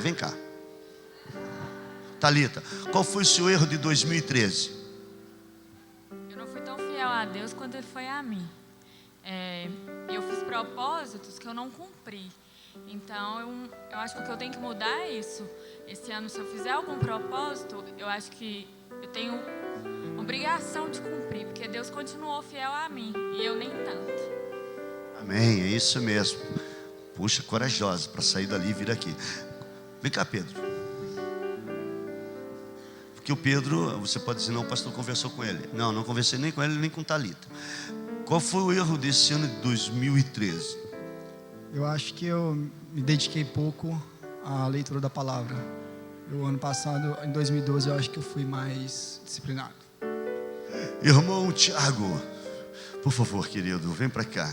Vem cá. Thalita, qual foi o seu erro de 2013? Eu não fui tão fiel a Deus quanto Ele foi a mim. Eu fiz propósitos que eu não cumpri. Então, eu acho que o que eu tenho que mudar é isso. Esse ano, se eu fizer algum propósito, eu acho que eu tenho obrigação de cumprir, porque Deus continuou fiel a mim e eu nem tanto. Amém, é isso mesmo. Puxa, corajosa para sair dali e vir aqui. Vem cá, Pedro. Porque o Pedro, você pode dizer, não, o pastor conversou com ele. Não, não conversei nem com ele, nem com Thalita. Qual foi o erro desse ano de 2013? Eu acho que eu me dediquei pouco à leitura da palavra. O ano passado, em 2012, eu acho que eu fui mais disciplinado. Irmão Tiago, por favor, querido, vem para cá.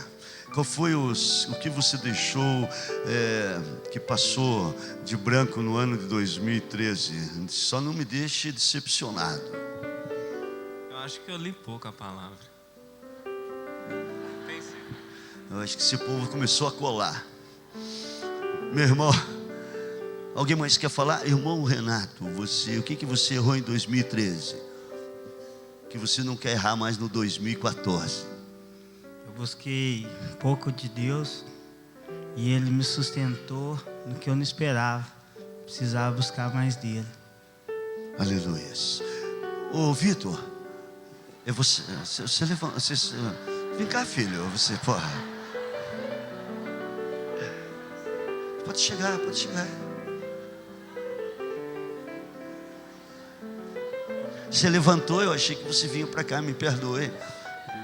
Qual foi o que você deixou, que passou de branco no ano de 2013? Só não me deixe decepcionado. Eu acho que eu li pouco a palavra. Eu acho que esse povo começou a colar. Meu irmão, alguém mais quer falar? Irmão Renato, o que você errou em 2013? Que você não quer errar mais no 2014? Eu busquei um pouco de Deus e Ele me sustentou no que eu não esperava. Precisava buscar mais dele. Aleluia. Ô Vitor, você levanta, vem cá, filho, você porra. Pode chegar. Você levantou, eu achei que você vinha para cá, me perdoe.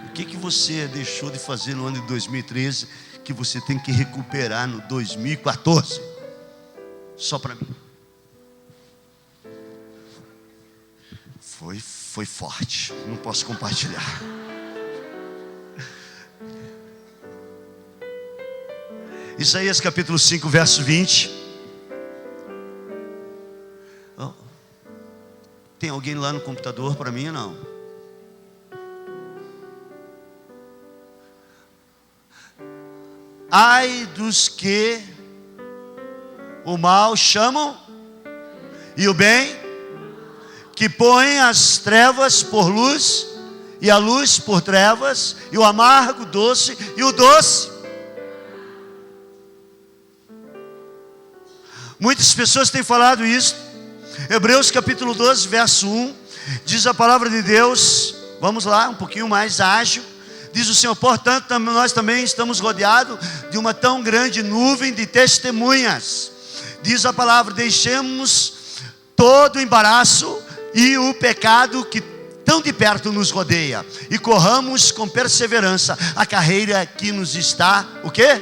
O que você deixou de fazer no ano de 2013 que você tem que recuperar no 2014? Só para mim. Foi forte, não posso compartilhar. Isaías capítulo 5, verso 20. Tem alguém lá no computador para mim ou não? Ai dos que o mal chamam e o bem, que põem as trevas por luz e a luz por trevas, e o amargo doce e o doce. Muitas pessoas têm falado isso. Hebreus capítulo 12, verso 1, diz a palavra de Deus, vamos lá, um pouquinho mais ágil. Diz o Senhor, portanto, nós também estamos rodeados de uma tão grande nuvem de testemunhas. Diz a palavra, deixemos todo o embaraço e o pecado que tão de perto nos rodeia, e corramos com perseverança a carreira que nos está, o quê?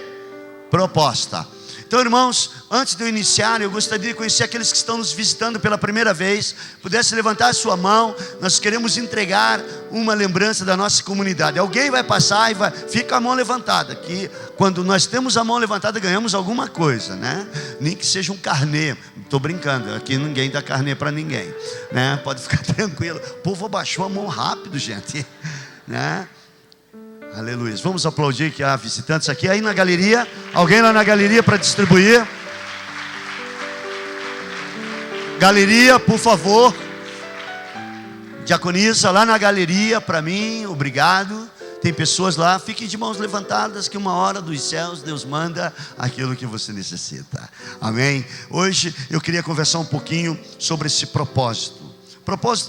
Proposta. Então, irmãos, antes de eu iniciar, eu gostaria de conhecer aqueles que estão nos visitando pela primeira vez. Pudesse levantar a sua mão. Nós queremos entregar uma lembrança da nossa comunidade. Alguém vai passar e fica a mão levantada. Que quando nós temos a mão levantada, ganhamos alguma coisa, né? Nem que seja um carnê. Estou brincando, aqui ninguém dá carnê para ninguém, né? Pode ficar tranquilo. O povo abaixou a mão rápido, gente, né? Aleluia. Vamos aplaudir que há visitantes aqui. Aí na galeria, alguém lá na galeria para distribuir. Galeria, por favor. Diaconisa, lá na galeria para mim, obrigado. Tem pessoas lá, fiquem de mãos levantadas, que uma hora dos céus Deus manda aquilo que você necessita. Amém? Hoje eu queria conversar um pouquinho sobre esse propósito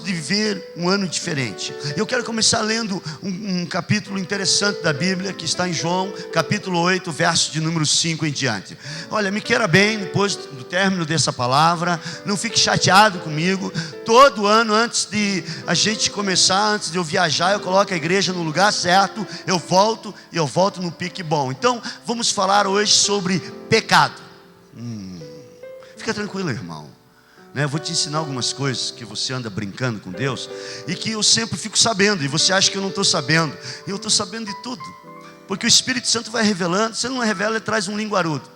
de viver um ano diferente. Eu quero começar lendo um capítulo interessante da Bíblia, que está em João, capítulo 8, verso de número 5 em diante. Olha, me queira bem, depois do término dessa palavra, não fique chateado comigo. Todo ano, antes de a gente começar, antes de eu viajar, eu coloco a igreja no lugar certo, eu volto no pique bom. Então, vamos falar hoje sobre pecado. Fica tranquilo, irmão. Eu vou te ensinar algumas coisas que você anda brincando com Deus e que eu sempre fico sabendo, e você acha que eu não estou sabendo. Eu estou sabendo de tudo, porque o Espírito Santo vai revelando. Se ele não revela, ele traz um linguarudo.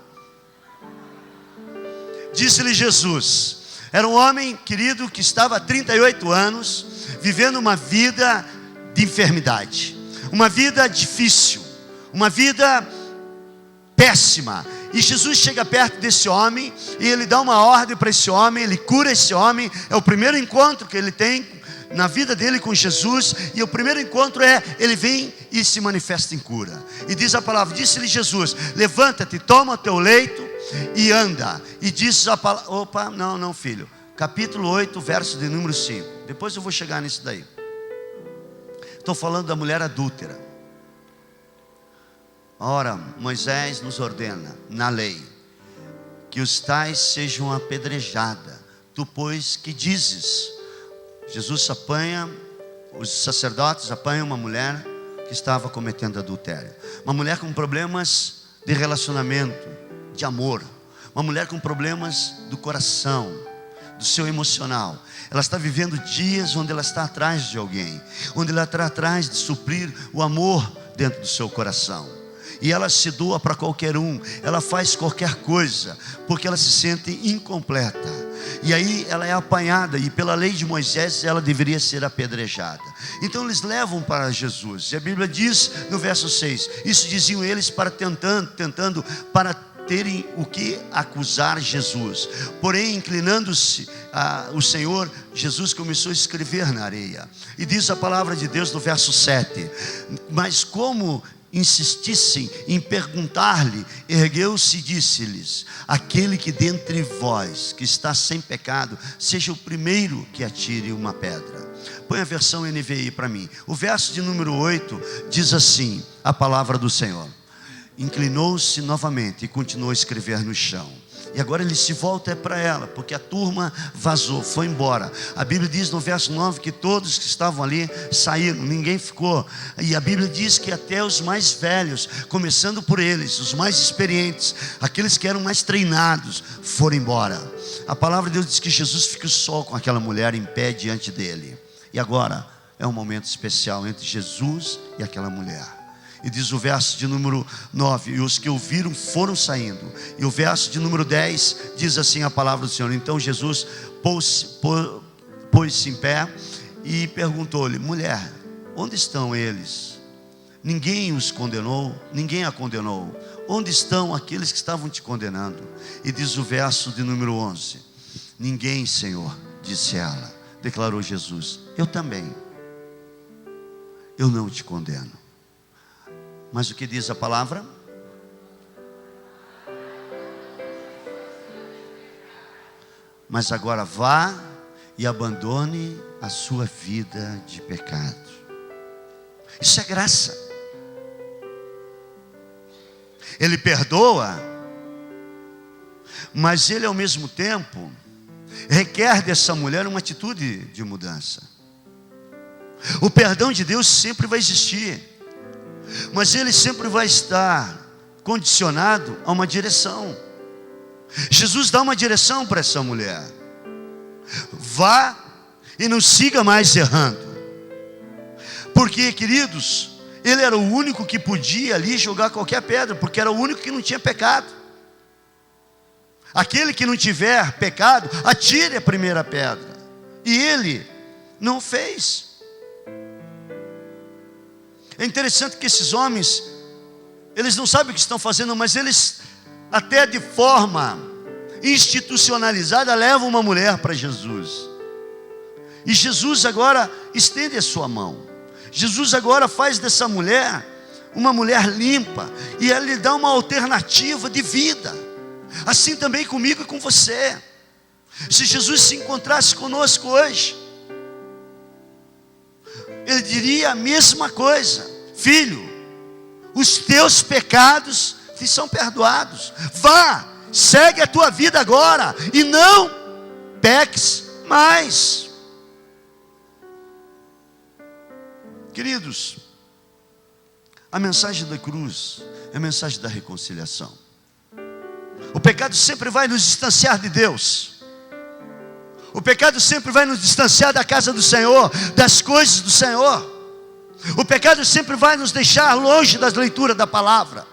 Disse-lhe Jesus, era um homem, querido, que estava há 38 anos vivendo uma vida de enfermidade, uma vida difícil, uma vida péssima. E Jesus chega perto desse homem e ele dá uma ordem para esse homem, ele cura esse homem. É o primeiro encontro que ele tem na vida dele com Jesus. E o primeiro encontro ele vem e se manifesta em cura. E diz a palavra, disse-lhe Jesus: levanta-te, toma o teu leito e anda. E diz a palavra, não filho, capítulo 8, verso de número 5. Depois eu vou chegar nisso daí. Estou falando da mulher adúltera. Ora, Moisés nos ordena na lei que os tais sejam apedrejados. Tu, pois, que dizes? Jesus apanha, os sacerdotes apanham uma mulher que estava cometendo adultério. Uma mulher com problemas de relacionamento, de amor. Uma mulher com problemas do coração, do seu emocional. Ela está vivendo dias onde ela está atrás de alguém, onde ela está atrás de suprir o amor dentro do seu coração. E ela se doa para qualquer um, ela faz qualquer coisa, porque ela se sente incompleta. E aí ela é apanhada, e pela lei de Moisés ela deveria ser apedrejada. Então eles levam para Jesus, e a Bíblia diz no verso 6, isso diziam eles para tentando para terem o que acusar Jesus. Porém, inclinando-se o Senhor, Jesus começou a escrever na areia. E diz a palavra de Deus no verso 7, mas como insistissem em perguntar-lhe, ergueu-se e disse-lhes: aquele que dentre vós que está sem pecado, seja o primeiro que atire uma pedra. Põe a versão NVI para mim. O verso de número 8 diz assim, a palavra do Senhor: inclinou-se novamente e continuou a escrever no chão. E agora ele se volta para ela, porque a turma vazou, foi embora. A Bíblia diz no verso 9 que todos que estavam ali saíram, ninguém ficou. E a Bíblia diz que até os mais velhos, começando por eles, os mais experientes, aqueles que eram mais treinados, foram embora. A palavra de Deus diz que Jesus fica só com aquela mulher em pé diante dele. E agora é um momento especial entre Jesus e aquela mulher. E diz o verso de número 9, e os que ouviram foram saindo. E o verso de número 10 diz assim a palavra do Senhor: então Jesus pôs-se em pé e perguntou-lhe: mulher, onde estão eles? Ninguém os condenou? Ninguém a condenou? Onde estão aqueles que estavam te condenando? E diz o verso de número 11: ninguém, Senhor, disse ela. Declarou Jesus: eu também, eu não te condeno. Mas o que diz a palavra? Mas agora vá e abandone a sua vida de pecado. Isso é graça. Ele perdoa, mas ele ao mesmo tempo requer dessa mulher uma atitude de mudança. O perdão de Deus sempre vai existir, mas ele sempre vai estar condicionado a uma direção. Jesus dá uma direção para essa mulher: vá e não siga mais errando. Porque, queridos, ele era o único que podia ali jogar qualquer pedra, porque era o único que não tinha pecado. Aquele que não tiver pecado, atire a primeira pedra. E ele não fez. É interessante que esses homens, eles não sabem o que estão fazendo, mas eles, até de forma institucionalizada, levam uma mulher para Jesus. E Jesus agora estende a sua mão. Jesus agora faz dessa mulher uma mulher limpa, e ela lhe dá uma alternativa de vida. Assim também comigo e com você. Se Jesus se encontrasse conosco hoje, ele diria a mesma coisa: filho, os teus pecados te são perdoados. Vá, segue a tua vida agora e não peques mais. Queridos, a mensagem da cruz é a mensagem da reconciliação. O pecado sempre vai nos distanciar de Deus. O pecado sempre vai nos distanciar da casa do Senhor, das coisas do Senhor. O pecado sempre vai nos deixar longe das leituras da palavra.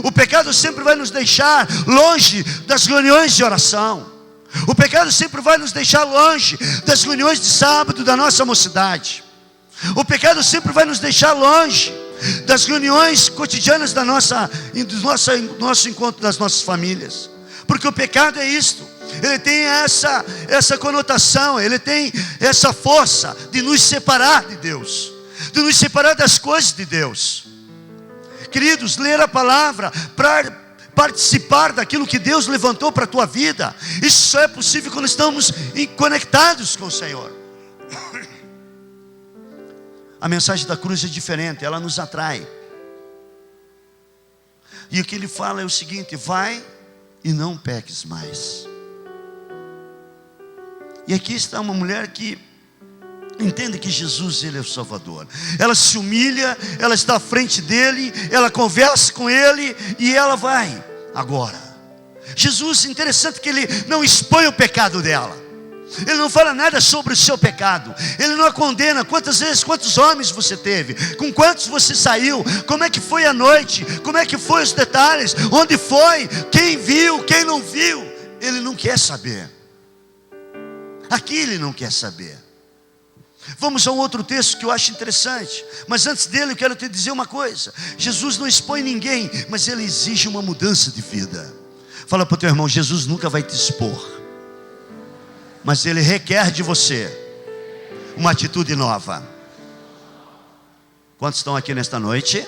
O pecado sempre vai nos deixar longe das reuniões de oração. O pecado sempre vai nos deixar longe das reuniões de sábado da nossa mocidade. O pecado sempre vai nos deixar longe das reuniões cotidianas do nosso encontro das nossas famílias. Porque o pecado é isto. Ele tem essa conotação, ele tem essa força de nos separar de Deus, de nos separar das coisas de Deus. Queridos, ler a palavra para participar daquilo que Deus levantou para a tua vida, isso só é possível quando estamos conectados com o Senhor. A mensagem da cruz é diferente, ela nos atrai. E o que ele fala é o seguinte: vai e não peques mais. E aqui está uma mulher que entende que Jesus, ele é o Salvador. Ela se humilha, ela está à frente dele, ela conversa com ele e ela vai. Agora, Jesus, interessante que ele não expõe o pecado dela. Ele não fala nada sobre o seu pecado. Ele não a condena. Quantas vezes, quantos homens você teve? Com quantos você saiu? Como é que foi a noite? Como é que foi os detalhes? Onde foi? Quem viu? Quem não viu? Ele não quer saber. Aqui ele não quer saber. Vamos a um outro texto que eu acho interessante. Mas antes dele eu quero te dizer uma coisa. Jesus não expõe ninguém, mas ele exige uma mudança de vida. Fala para o teu irmão: Jesus nunca vai te expor, mas ele requer de você uma atitude nova. Quantos estão aqui nesta noite?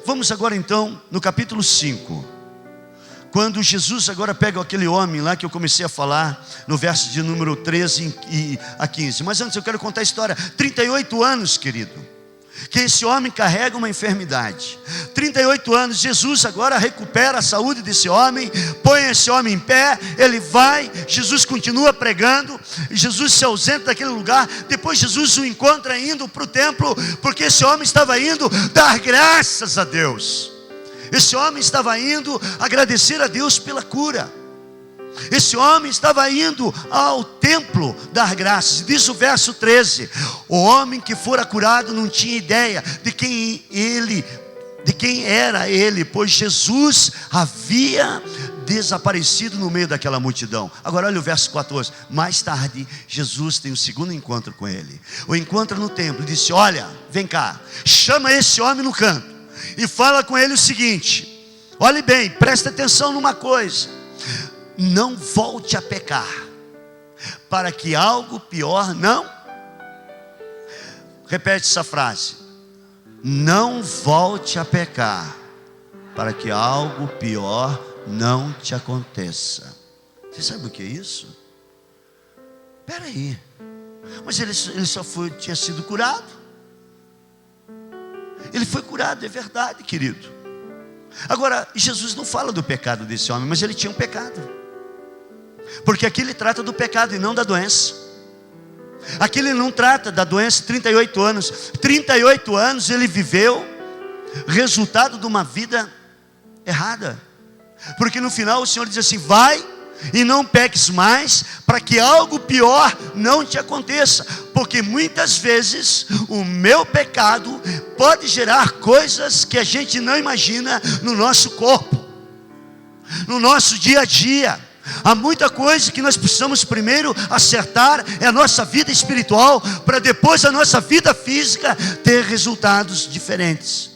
Vamos agora então no capítulo 5. Quando Jesus agora pega aquele homem lá que eu comecei a falar, no verso de número 13 e a 15. Mas antes eu quero contar a história. 38 anos, querido, que esse homem carrega uma enfermidade. 38 anos, Jesus agora recupera a saúde desse homem, põe esse homem em pé, ele vai, Jesus continua pregando, Jesus se ausenta daquele lugar. Depois Jesus o encontra indo para o templo, porque esse homem estava indo dar graças a Deus. Esse homem estava indo agradecer a Deus pela cura. Esse homem estava indo ao templo dar graças. Diz o verso 13: o homem que fora curado não tinha ideia de quem era ele, pois Jesus havia desaparecido no meio daquela multidão. Agora olha o verso 14. Mais tarde Jesus tem um segundo encontro com ele. O encontra no templo e disse: olha, vem cá, chama esse homem no canto e fala com ele o seguinte: olhe bem, presta atenção numa coisa, não volte a pecar, para que algo pior não... Repete essa frase: não volte a pecar, para que algo pior não te aconteça. Você sabe o que é isso? Espera aí, mas ele só tinha sido curado. Ele foi curado, é verdade, querido. Agora, Jesus não fala do pecado desse homem, mas ele tinha um pecado. Porque aqui ele trata do pecado e não da doença. Aqui ele não trata da doença. 38 anos. 38 anos ele viveu, resultado de uma vida errada. Porque no final o Senhor diz assim: vai e não peques mais, para que algo pior não te aconteça. Porque muitas vezes o meu pecado pode gerar coisas que a gente não imagina no nosso corpo, no nosso dia a dia. Há muita coisa que nós precisamos primeiro acertar, é a nossa vida espiritual, para depois a nossa vida física ter resultados diferentes.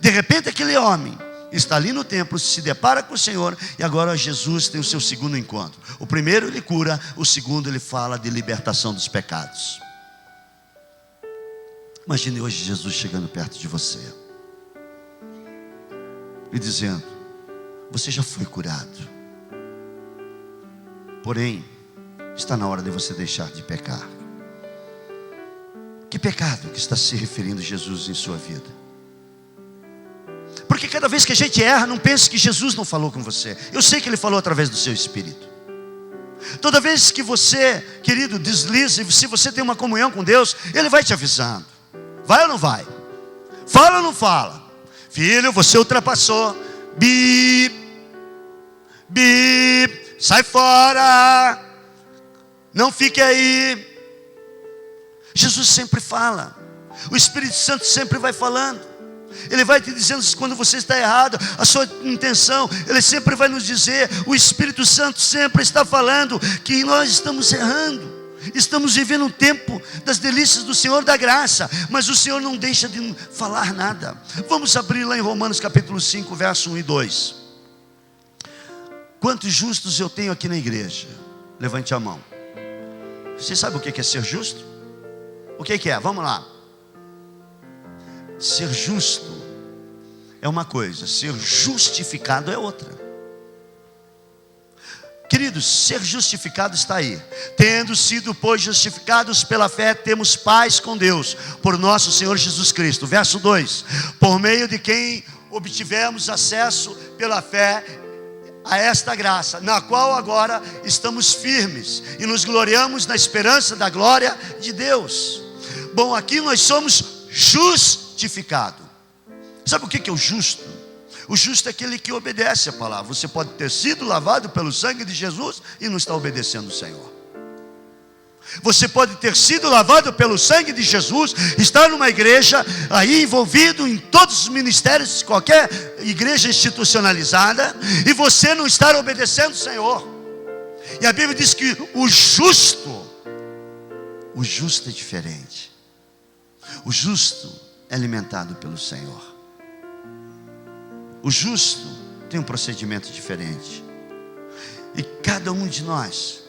De repente aquele homem está ali no templo, se depara com o Senhor, e agora Jesus tem o seu segundo encontro. O primeiro ele cura, o segundo ele fala de libertação dos pecados. Imagine hoje Jesus chegando perto de você e dizendo: você já foi curado, porém está na hora de você deixar de pecar. Que pecado que está se referindo Jesus em sua vida? Porque cada vez que a gente erra, não pense que Jesus não falou com você. Eu sei que Ele falou através do seu Espírito. Toda vez que você, querido, desliza, se você tem uma comunhão com Deus, Ele vai te avisando. Vai ou não vai? Fala ou não fala? Filho, você ultrapassou. Bip, bip, sai fora. Não fique aí. Jesus sempre fala. O Espírito Santo sempre vai falando. Ele vai te dizendo quando você está errado, a sua intenção. Ele sempre vai nos dizer, o Espírito Santo sempre está falando que nós estamos errando. Estamos vivendo um tempo das delícias do Senhor da graça, mas o Senhor não deixa de falar nada. Vamos abrir lá em Romanos capítulo 5, verso 1 e 2. Quantos justos eu tenho aqui na igreja? Levante a mão. Você sabe o que é ser justo? O que é? Vamos lá. Ser justo é uma coisa, ser justificado é outra. Queridos, ser justificado está aí. Tendo sido, pois, justificados pela fé, temos paz com Deus, por nosso Senhor Jesus Cristo. Verso 2: por meio de quem obtivemos acesso pela fé a esta graça, na qual agora estamos firmes e nos gloriamos na esperança da glória de Deus. Bom, aqui nós somos justificados. Sabe o que é o justo? O justo é aquele que obedece a palavra. Você pode ter sido lavado pelo sangue de Jesus e não está obedecendo o Senhor. Você pode ter sido lavado pelo sangue de Jesus, estar numa igreja aí envolvido em todos os ministérios de qualquer igreja institucionalizada, e você não estar obedecendo o Senhor. E a Bíblia diz que o justo é diferente. O justo é alimentado pelo Senhor. O justo tem um procedimento diferente. E cada um de nós,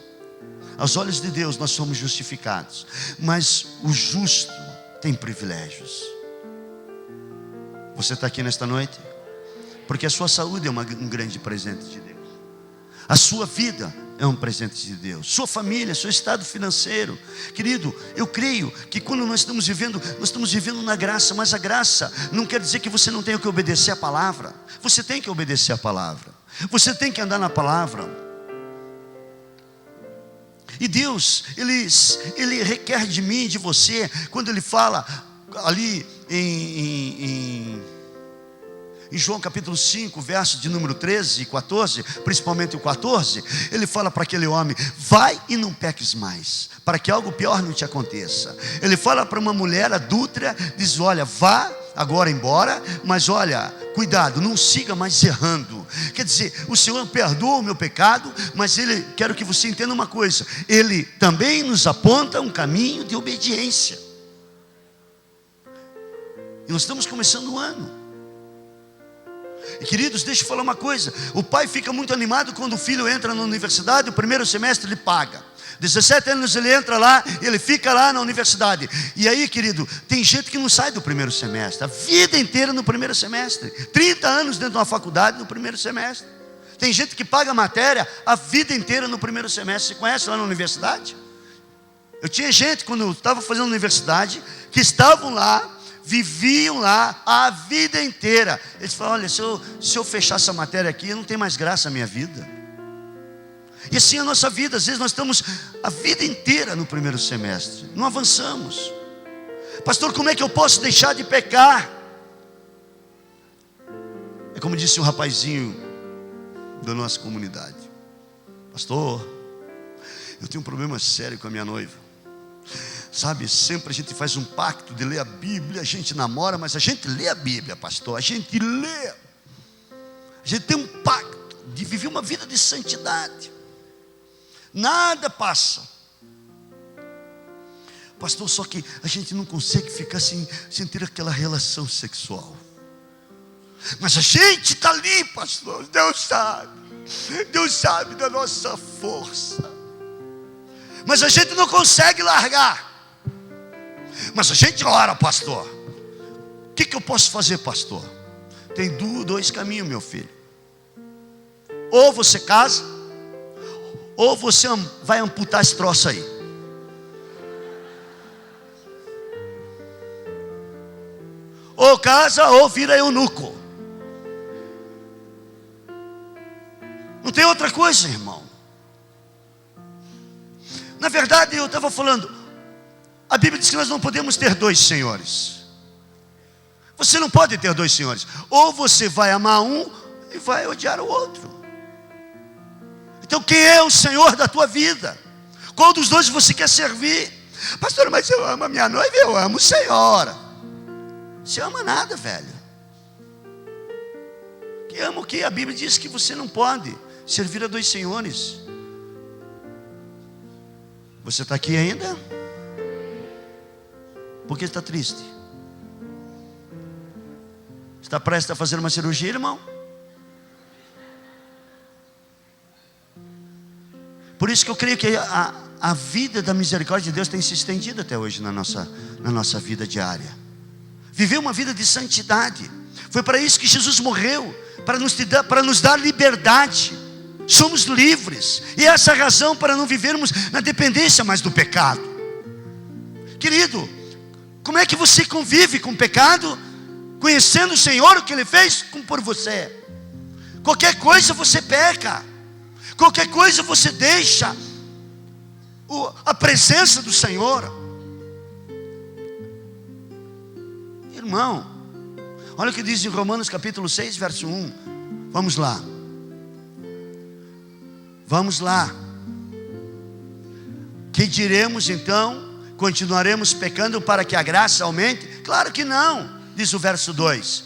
aos olhos de Deus, nós somos justificados. Mas o justo tem privilégios. Você está aqui nesta noite porque a sua saúde é um grande presente de Deus. A sua vida é um presente de Deus. Sua família, seu estado financeiro. Querido, eu creio que quando nós estamos vivendo na graça. Mas a graça não quer dizer que você não tenha que obedecer a palavra. Você tem que obedecer a palavra. Você tem que andar na palavra. E Deus, Ele requer de mim e de você, quando Ele fala ali em João capítulo 5, verso de número 13 e 14, principalmente o 14, Ele fala para aquele homem: vai e não peques mais, para que algo pior não te aconteça. Ele fala para uma mulher adúltera, diz: olha, vá agora embora, mas olha, cuidado, não siga mais errando. Quer dizer, o Senhor perdoa o meu pecado, mas quero que você entenda uma coisa, Ele também nos aponta um caminho de obediência. E nós estamos começando o ano. E queridos, deixa eu falar uma coisa. O pai fica muito animado quando o filho entra na universidade. O primeiro semestre ele paga. 17 anos ele entra lá, ele fica lá na universidade. E aí, querido, tem gente que não sai do primeiro semestre, a vida inteira no primeiro semestre. 30 anos dentro de uma faculdade no primeiro semestre. Tem gente que paga matéria a vida inteira no primeiro semestre. Você conhece lá na universidade? Eu tinha gente, quando eu estava fazendo universidade, que estavam lá, viviam lá a vida inteira. Eles falaram: olha, se eu fechar essa matéria aqui, não tem mais graça a minha vida. E assim é a nossa vida. Às vezes nós estamos a vida inteira no primeiro semestre, não avançamos. Pastor, como é que eu posso deixar de pecar? É como disse um rapazinho da nossa comunidade: pastor, eu tenho um problema sério com a minha noiva. Sabe, sempre a gente faz um pacto de ler a Bíblia, a gente namora, mas a gente lê a Bíblia, pastor, a gente lê. A gente tem um pacto de viver uma vida de santidade. Nada passa. Pastor, só que a gente não consegue ficar sem ter aquela relação sexual. Mas a gente está ali, pastor, Deus sabe da nossa força. Mas a gente não consegue largar. Mas a gente ora, pastor. O que eu posso fazer, pastor? Tem dois caminhos, meu filho. Ou você casa, ou você vai amputar esse troço aí. Ou casa, ou vira eunuco. Não tem outra coisa, irmão. Na verdade, eu estava falando, a Bíblia diz que nós não podemos ter dois senhores. Você não pode ter dois senhores. Ou você vai amar um e vai odiar o outro. Então quem é o Senhor da tua vida? Qual dos dois você quer servir? Pastor, mas eu amo a minha noiva, eu amo o Senhor. Você ama nada, velho. Que ama o que? A Bíblia diz que você não pode servir a dois senhores. Você está aqui ainda? Por que está triste? Está prestes a fazer uma cirurgia, irmão? Por isso que eu creio que a vida da misericórdia de Deus tem se estendido até hoje na nossa vida diária. Viver uma vida de santidade. Foi para isso que Jesus morreu, para nos dar liberdade. Somos livres. E essa é a razão para não vivermos na dependência mais do pecado. Querido, como é que você convive com o pecado? Conhecendo o Senhor, o que Ele fez por você. Qualquer coisa você peca. Qualquer coisa você deixa a presença do Senhor. Irmão, olha o que diz em Romanos capítulo 6, verso 1. Vamos lá. Vamos lá. Que diremos então? Continuaremos pecando para que a graça aumente? Claro que não, diz o verso 2.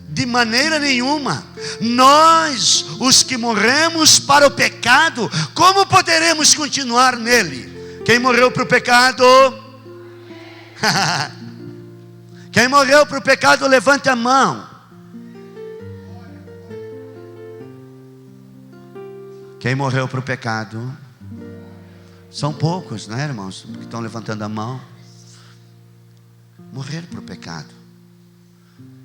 De maneira nenhuma. Nós, os que morremos para o pecado, como poderemos continuar nele? Quem morreu para o pecado? Quem morreu para o pecado, levante a mão. Quem morreu para o pecado? São poucos, né, irmãos, que estão levantando a mão. Morrer para o pecado.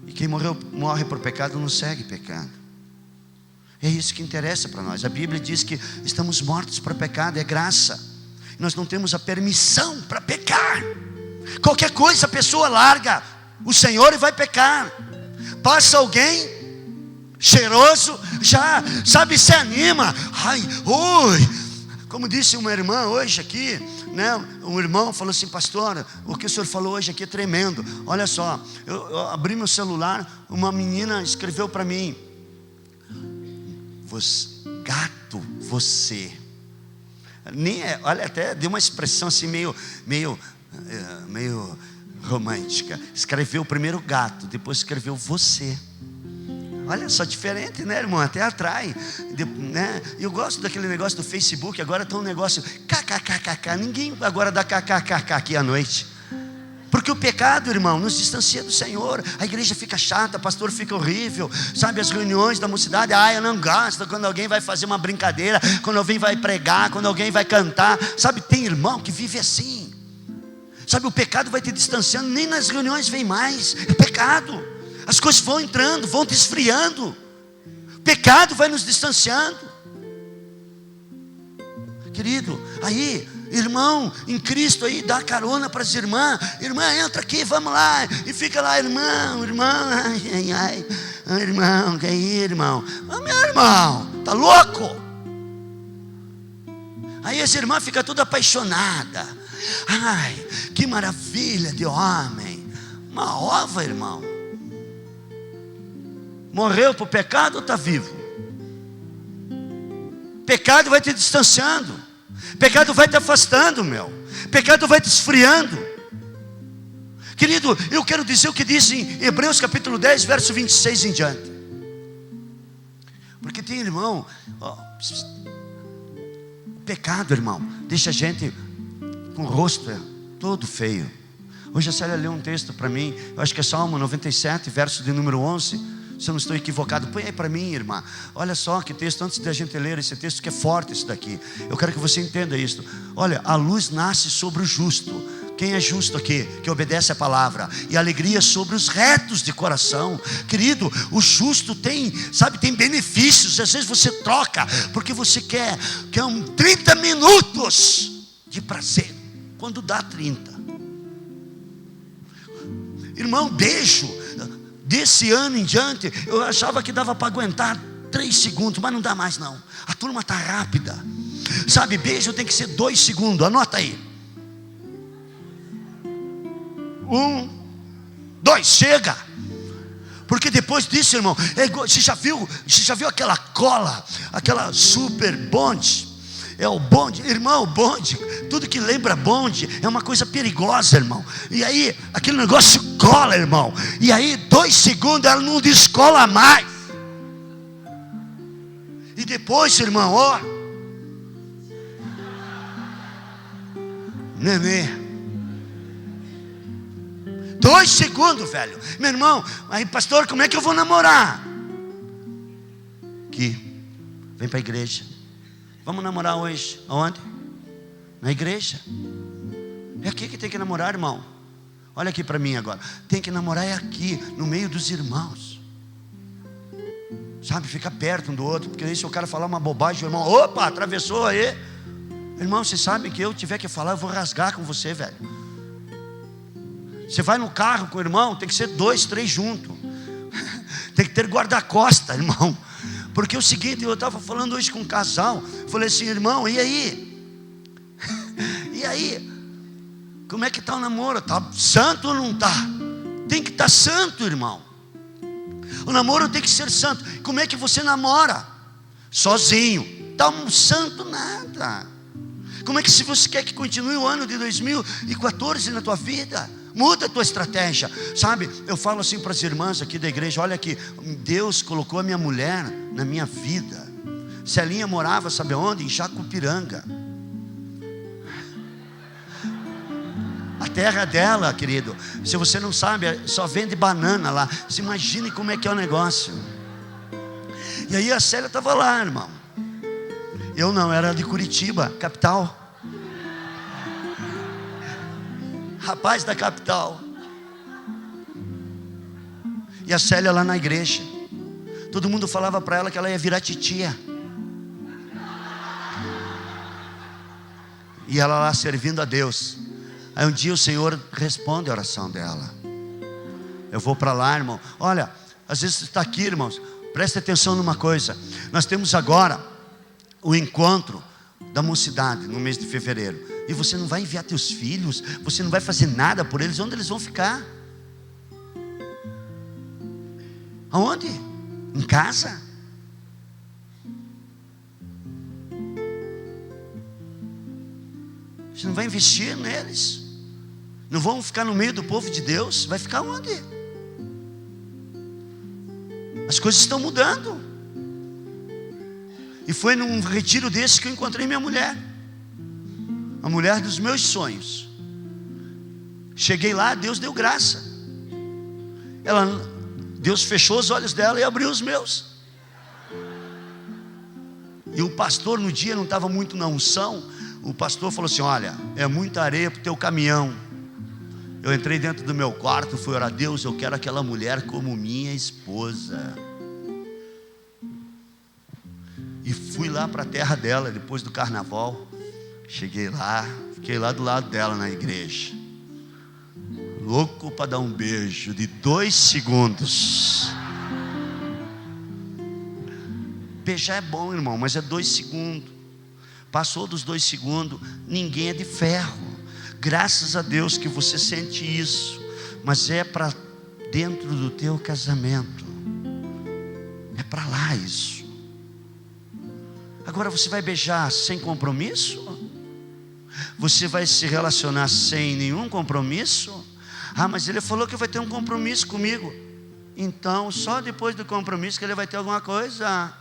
E quem morre para o pecado não segue pecado. É isso que interessa para nós. A Bíblia diz que estamos mortos para o pecado, é graça. Nós não temos a permissão para pecar. Qualquer coisa a pessoa larga o Senhor e vai pecar. Passa alguém cheiroso, já, sabe, se anima. Ai, oi. Como disse uma irmã hoje aqui, né? Um irmão falou assim: pastor, o que o senhor falou hoje aqui é tremendo. Olha só, eu abri meu celular, uma menina escreveu para mim: gato, você. Nem é, olha, até deu uma expressão assim meio romântica. Escreveu primeiro gato, depois escreveu você. Olha só, diferente, né, irmão? Até atrai, né? Eu gosto daquele negócio do Facebook. Agora está um negócio kkkk. Ninguém agora dá kkkk aqui à noite. Porque o pecado, irmão, nos distancia do Senhor. A igreja fica chata, o pastor fica horrível. Sabe, as reuniões da mocidade, eu não gosto quando alguém vai fazer uma brincadeira, quando alguém vai pregar, quando alguém vai cantar. Sabe, tem irmão que vive assim. Sabe, o pecado vai te distanciando, nem nas reuniões vem mais. É pecado. As coisas vão entrando, vão te esfriando. O pecado vai nos distanciando. Querido, aí, irmão em Cristo aí, dá carona para as irmãs. Irmã, entra aqui, vamos lá. E fica lá, irmão, irmão, que aí, irmão? Meu irmão, tá louco? Aí as irmãs ficam toda apaixonada. Ai, que maravilha de homem. Uma ova, irmão. Morreu para o pecado ou está vivo? Pecado vai te distanciando. Pecado vai te afastando, meu. Pecado vai te esfriando. Querido, eu quero dizer o que diz em Hebreus capítulo 10, verso 26 em diante. Porque tem irmão, o pecado, irmão, deixa a gente com o rosto todo feio. Hoje a Célia leu um texto para mim, eu acho que é Salmo 97, verso de número 11. Se eu não estou equivocado, põe aí para mim, irmã. Olha só que texto, antes da gente ler esse texto, que é forte esse daqui. Eu quero que você entenda isso. Olha, a luz nasce sobre o justo. Quem é justo aqui? Que obedece a palavra. E alegria sobre os retos de coração. Querido, o justo tem, sabe, tem benefícios. Às vezes você troca, porque você quer 30 minutos de prazer. Quando dá 30. Irmão, beijo. Desse ano em diante, eu achava que dava para aguentar 3 segundos, mas não dá mais não. A turma está rápida. Sabe, beijo tem que ser 2 segundos, anota aí. 1, 2, chega. Porque depois disso, irmão, você já viu aquela cola, aquela super bonde? É o bonde, irmão, o bonde, tudo que lembra bonde é uma coisa perigosa, irmão. E aí, aquele negócio cola, irmão. E aí, 2 segundos ela não descola mais. E depois, irmão, Nenê. 2 segundos, velho. Meu irmão, aí pastor, como é que eu vou namorar? Aqui, vem para a igreja. Vamos namorar hoje. Aonde? Na igreja. É aqui que tem que namorar, irmão. Olha aqui para mim agora. Tem que namorar é aqui, no meio dos irmãos. Sabe, fica perto um do outro. Porque aí se o cara falar uma bobagem, o irmão, opa, atravessou aí. Irmão, você sabe que eu tiver que falar, eu vou rasgar com você, velho. Você vai no carro com o irmão, tem que ser 2, 3 juntos. Tem que ter guarda-costa, irmão. Porque é o seguinte, eu estava falando hoje com um casal. Falei assim, irmão, e aí? E aí? Como é que está o namoro? Está santo ou não está? Tem que estar santo, irmão. O namoro tem que ser santo. Como é que você namora? Sozinho. Está um santo nada. Como é que se você quer que continue o ano de 2014 na tua vida? Muda a tua estratégia. Sabe, eu falo assim para as irmãs aqui da igreja. Olha aqui, Deus colocou a minha mulher na minha vida. Celinha morava, sabe onde? Em Jacupiranga. A terra dela, querido, se você não sabe, só vende banana lá. Você imagine como é que é o negócio. E aí a Célia estava lá, irmão. Eu não, era de Curitiba, capital. Rapaz da capital. E a Célia lá na igreja. Todo mundo falava para ela que ela ia virar titia. E ela lá servindo a Deus. Aí um dia o Senhor responde a oração dela. Eu vou para lá, irmão. Olha, às vezes você está aqui, irmãos. Preste atenção numa coisa. Nós temos agora o encontro da mocidade no mês de fevereiro. E você não vai enviar teus filhos. Você não vai fazer nada por eles. Onde eles vão ficar? Aonde? Em casa? Você não vai investir neles? Não vão ficar no meio do povo de Deus? Vai ficar onde? As coisas estão mudando. E foi num retiro desse que eu encontrei minha mulher. A mulher dos meus sonhos. Cheguei lá, Deus deu graça. Deus fechou os olhos dela e abriu os meus. E o pastor no dia não estava muito na unção. O pastor falou assim, olha, é muita areia para o teu caminhão. Eu entrei dentro do meu quarto, fui orar a Deus, eu quero aquela mulher como minha esposa. E fui lá para a terra dela, depois do carnaval. Cheguei lá, fiquei lá do lado dela na igreja. Louco para dar um beijo de 2 segundos. Beijar é bom, irmão, mas é 2 segundos. Passou dos 2 segundos, ninguém é de ferro. Graças a Deus que você sente isso. Mas é para dentro do teu casamento. É para lá isso. Agora você vai beijar sem compromisso? Você vai se relacionar sem nenhum compromisso? Ah, mas ele falou que vai ter um compromisso comigo. Então só depois do compromisso que ele vai ter alguma coisa.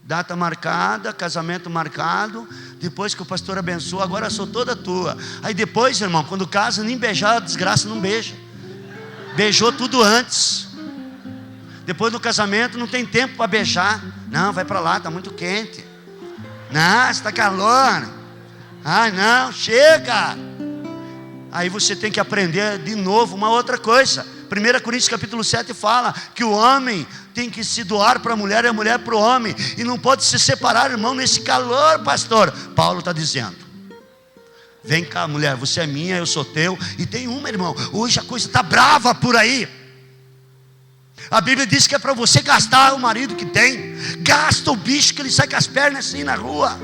Data marcada, casamento marcado. Depois que o pastor abençoa, agora eu sou toda tua. Aí depois, irmão, quando casa, nem beijar, a desgraça não beija. Beijou tudo antes. Depois do casamento não tem tempo para beijar. Não, vai para lá, está muito quente. Não, está calor. Ai não, chega. Aí você tem que aprender de novo uma outra coisa. 1 Coríntios capítulo 7 fala que o homem tem que se doar para a mulher e a mulher para o homem. E não pode se separar, irmão, nesse calor, pastor. Paulo está dizendo, vem cá mulher, você é minha, eu sou teu. E tem uma, irmão, hoje a coisa está brava por aí. A Bíblia diz que é para você gastar o marido que tem. Gasta o bicho que ele sai com as pernas assim na rua.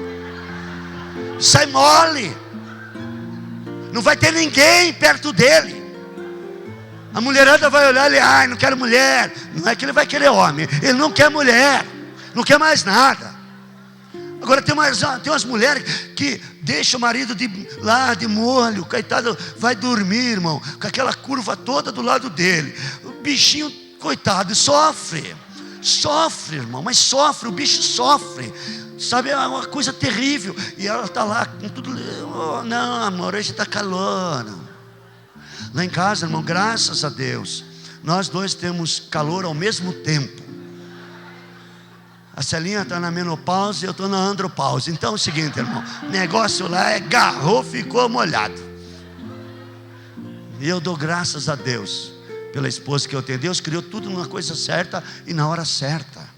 Sai mole. Não vai ter ninguém perto dele. A mulherada vai olhar e ele, ai, não quero mulher. Não é que ele vai querer homem, ele não quer mulher, não quer mais nada. Agora tem umas mulheres que deixam o marido lá de molho, coitado, vai dormir, irmão, com aquela curva toda do lado dele. O bichinho, coitado, sofre, irmão, mas sofre, o bicho sofre. sabe, é uma coisa terrível. E ela está lá com tudo. Oh, não, amor, hoje está calor. Lá em casa, irmão, graças a Deus, nós dois temos calor ao mesmo tempo. A Celinha está na menopausa e eu estou na andropausa. Então é o seguinte, irmão, o negócio lá é garrou, ficou molhado. E eu dou graças a Deus pela esposa que eu tenho. Deus criou tudo numa coisa certa e na hora certa.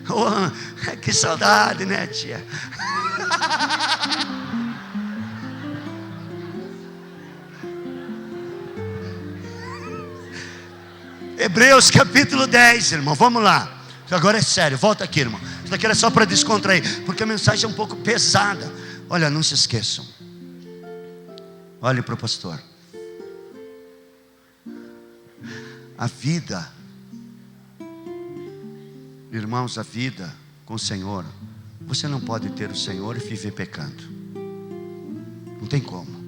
Oh, que saudade, né, tia? Hebreus capítulo 10, irmão, vamos lá. Agora é sério, volta aqui, irmão. Isso aqui era só para descontrair, porque a mensagem é um pouco pesada. Olha, não se esqueçam. Olhe para o pastor. A vida, irmãos, a vida com o Senhor, você não pode ter o Senhor e viver pecando. Não tem como.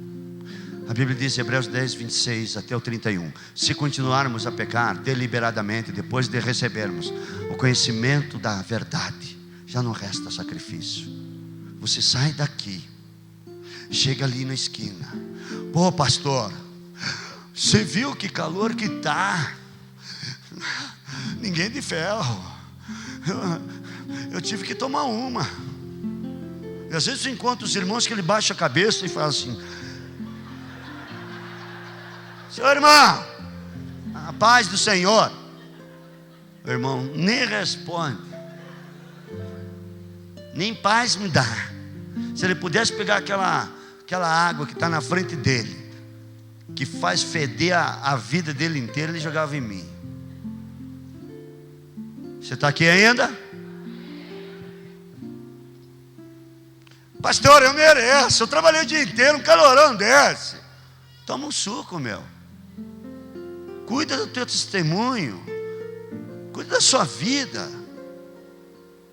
A Bíblia diz, Hebreus 10, 26 até o 31. Se continuarmos a pecar deliberadamente, depois de recebermos o conhecimento da verdade, já não resta sacrifício. Você sai daqui, chega ali na esquina. Pô, pastor, você viu que calor que tá? Ninguém de ferro. Eu tive que tomar uma. E às vezes eu encontro os irmãos que ele baixa a cabeça e fala assim: seu irmão, a paz do Senhor. O irmão nem responde, nem paz me dá. Se ele pudesse pegar aquela água que está na frente dele, que faz feder a vida dele inteira, ele jogava em mim. Você está aqui ainda? Pastor, eu mereço. Eu trabalhei o dia inteiro, um calorão desse. Toma um suco, meu. Cuida do teu testemunho. Cuida da sua vida.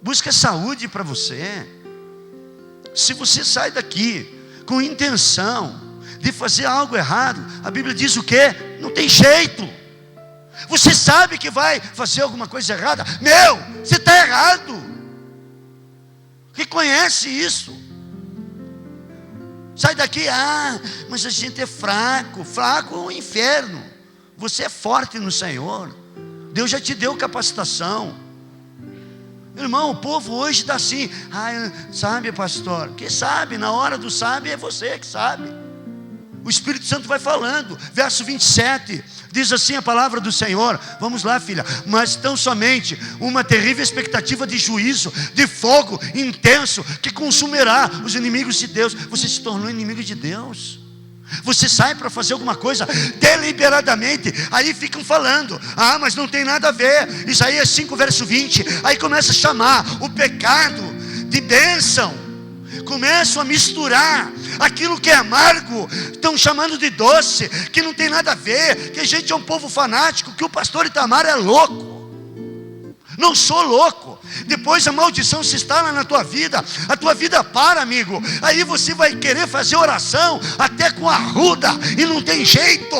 Busca saúde para você. Se você sai daqui com intenção de fazer algo errado, a Bíblia diz o quê? Não tem jeito. Você sabe que vai fazer alguma coisa errada. Meu, você está errado. Reconhece isso. Sai daqui, mas a gente é fraco. Fraco é o inferno. Você é forte no Senhor. Deus já te deu capacitação. Irmão, o povo hoje está assim. Sabe, pastor? Quem sabe? Na hora do sabe é você que sabe. O Espírito Santo vai falando. Verso 27. Diz assim a palavra do Senhor. Vamos lá, filha. Mas tão somente uma terrível expectativa de juízo, de fogo intenso, que consumirá os inimigos de Deus. Você se tornou inimigo de Deus. Você sai para fazer alguma coisa deliberadamente. Aí ficam falando, mas não tem nada a ver. Isaías 5 verso 20. Aí começa a chamar o pecado de bênção. Começam a misturar aquilo que é amargo, estão chamando de doce, que não tem nada a ver, que a gente é um povo fanático, que o pastor Itamar é louco. Não sou louco. Depois a maldição se instala na tua vida, a tua vida para, amigo. Aí você vai querer fazer oração até com arruda, e não tem jeito,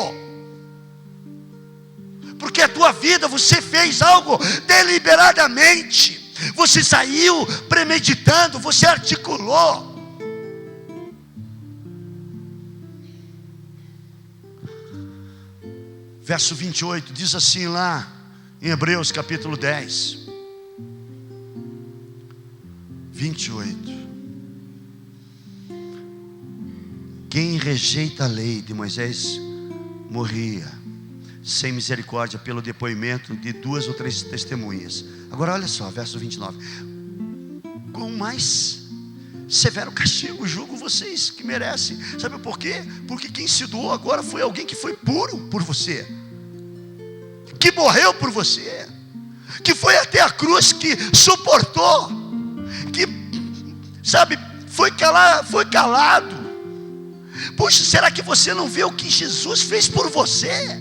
porque a tua vida, você fez algo deliberadamente. Você saiu premeditando, você articulou. Verso 28 diz assim lá em Hebreus capítulo 10, 28. Quem rejeita a lei de Moisés morria sem misericórdia pelo depoimento de 2 ou 3 testemunhas. Agora olha só, verso 29. Com mais severo castigo julgo vocês que merecem. Sabe por quê? Porque quem se doou agora foi alguém que foi puro por você, que morreu por você, que foi até a cruz, que suportou, que, sabe, foi calado. Poxa, será que você não vê o que Jesus fez por você?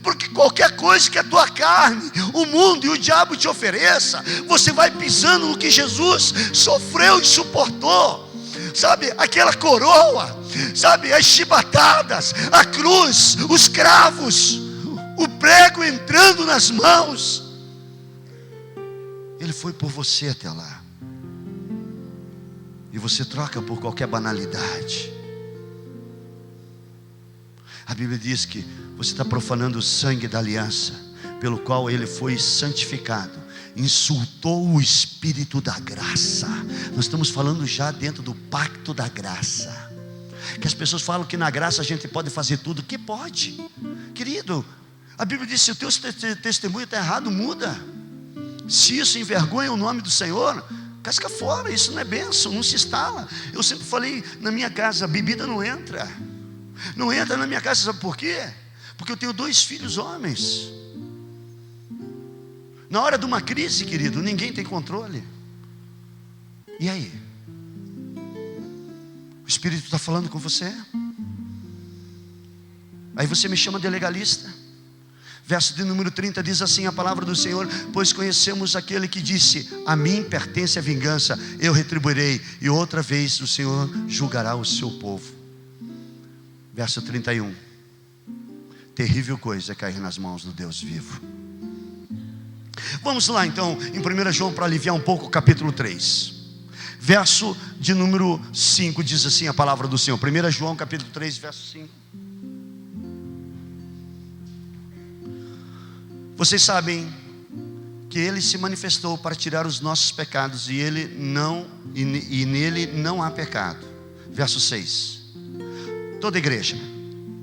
Porque qualquer coisa que a tua carne, o mundo e o diabo te ofereça, você vai pisando no que Jesus sofreu e suportou. Sabe, aquela coroa, sabe, as chibatadas, a cruz, os cravos, o prego entrando nas mãos. Ele foi por você até lá. E você troca por qualquer banalidade. A Bíblia diz que você está profanando o sangue da aliança, pelo qual Ele foi santificado. Insultou o Espírito da graça. Nós estamos falando já dentro do pacto da graça. Que as pessoas falam que na graça a gente pode fazer tudo. Que pode, querido. A Bíblia diz: se o teu testemunho está errado, muda. Se isso envergonha o nome do Senhor, casca fora. Isso não é bênção, não se instala. Eu sempre falei, na minha casa, a bebida não entra. Não entra na minha casa, sabe por quê? Porque eu tenho 2 filhos homens. Na hora de uma crise, querido, ninguém tem controle. E aí? O Espírito está falando com você? Aí você me chama de legalista. Verso de número 30 diz assim a palavra do Senhor: pois conhecemos aquele que disse: a mim pertence a vingança, eu retribuirei, e outra vez o Senhor julgará o seu povo. Verso 31. Terrível coisa é cair nas mãos do Deus vivo. Vamos lá então, em 1 João, para aliviar um pouco, capítulo 3. Verso de número 5 diz assim a palavra do Senhor. 1 João capítulo 3, verso 5. Vocês sabem que Ele se manifestou para tirar os nossos pecados, e nele não há pecado. Verso 6. Toda igreja,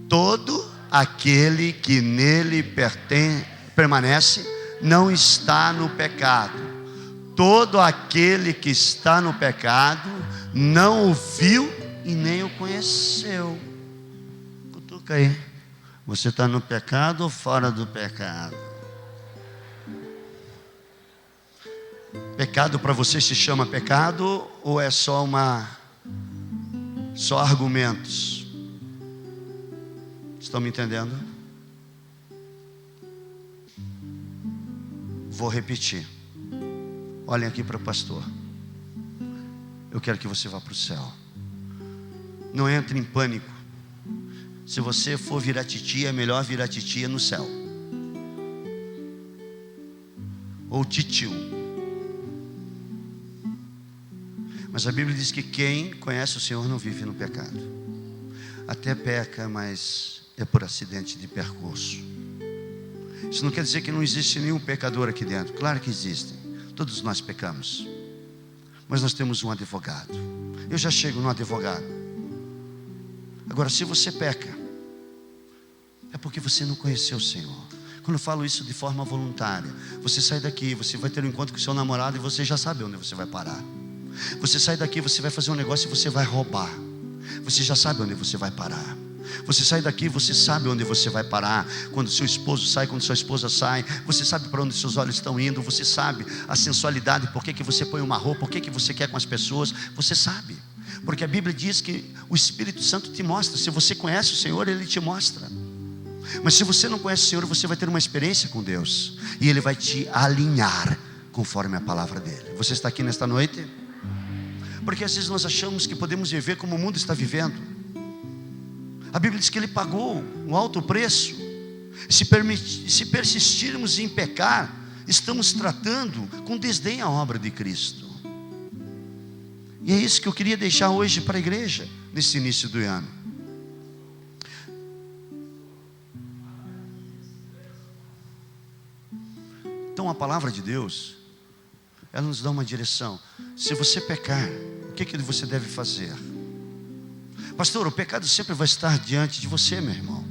todo aquele que nele permanece, não está no pecado. Todo aquele que está no pecado não o viu e nem o conheceu. Cutuca aí. Você está no pecado ou fora do pecado? Pecado para você se chama pecado, ou é só argumentos? Estão me entendendo? Vou repetir. Olhem aqui para o pastor. Eu quero que você vá para o céu. Não entre em pânico. Se você for virar titia, é melhor virar titia no céu. Ou titio. Mas a Bíblia diz que quem conhece o Senhor não vive no pecado. Até peca, mas é por acidente de percurso. Isso não quer dizer que não existe nenhum pecador aqui dentro. Claro que existem. Todos nós pecamos. Mas nós temos um advogado. Eu já chego no advogado. Agora, se você peca, é porque você não conheceu o Senhor. Quando eu falo isso de forma voluntária, você sai daqui, você vai ter um encontro com o seu namorado e você já sabe onde você vai parar. Você sai daqui, você vai fazer um negócio e você vai roubar. Você já sabe onde você vai parar. Você sai daqui, você sabe onde você vai parar. Quando seu esposo sai, quando sua esposa sai, você sabe para onde seus olhos estão indo. Você sabe a sensualidade, por que você põe uma roupa, por que você quer com as pessoas. Você sabe, porque a Bíblia diz que o Espírito Santo te mostra. Se você conhece o Senhor, Ele te mostra. Mas se você não conhece o Senhor, você vai ter uma experiência com Deus, e Ele vai te alinhar conforme a palavra dEle. Você está aqui nesta noite? Porque às vezes nós achamos que podemos viver como o mundo está vivendo. A Bíblia diz que Ele pagou um alto preço. Se persistirmos em pecar, estamos tratando com desdém a obra de Cristo. E é isso que eu queria deixar hoje para a igreja, nesse início do ano. Então a palavra de Deus, ela nos dá uma direção. Se você pecar, o que você deve fazer? Pastor, o pecado sempre vai estar diante de você, meu irmão.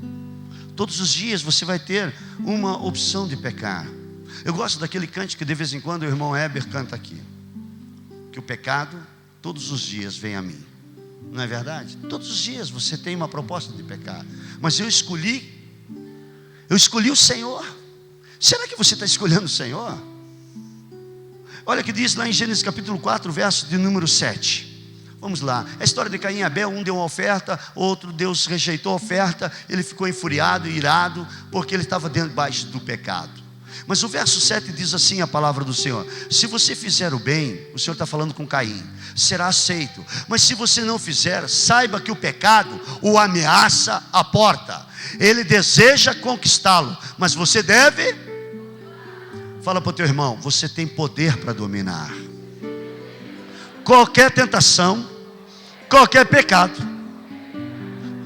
Todos os dias você vai ter uma opção de pecar. Eu gosto daquele cântico que de vez em quando o irmão Heber canta aqui, que o pecado todos os dias vem a mim. Não é verdade? Todos os dias você tem uma proposta de pecar. Mas eu escolhi o Senhor. Será que você está escolhendo o Senhor? Olha o que diz lá em Gênesis capítulo 4, verso de número 7. Vamos lá, a história de Caim e Abel. Um deu uma oferta, outro Deus rejeitou a oferta. Ele ficou enfuriado e irado, porque ele estava debaixo do pecado. Mas o verso 7 diz assim a palavra do Senhor: se você fizer o bem, o Senhor está falando com Caim, será aceito. Mas se você não fizer, saiba que o pecado o ameaça à porta. Ele deseja conquistá-lo, mas você deve Fala para o teu irmão, você tem poder para dominar qualquer tentação, qualquer pecado.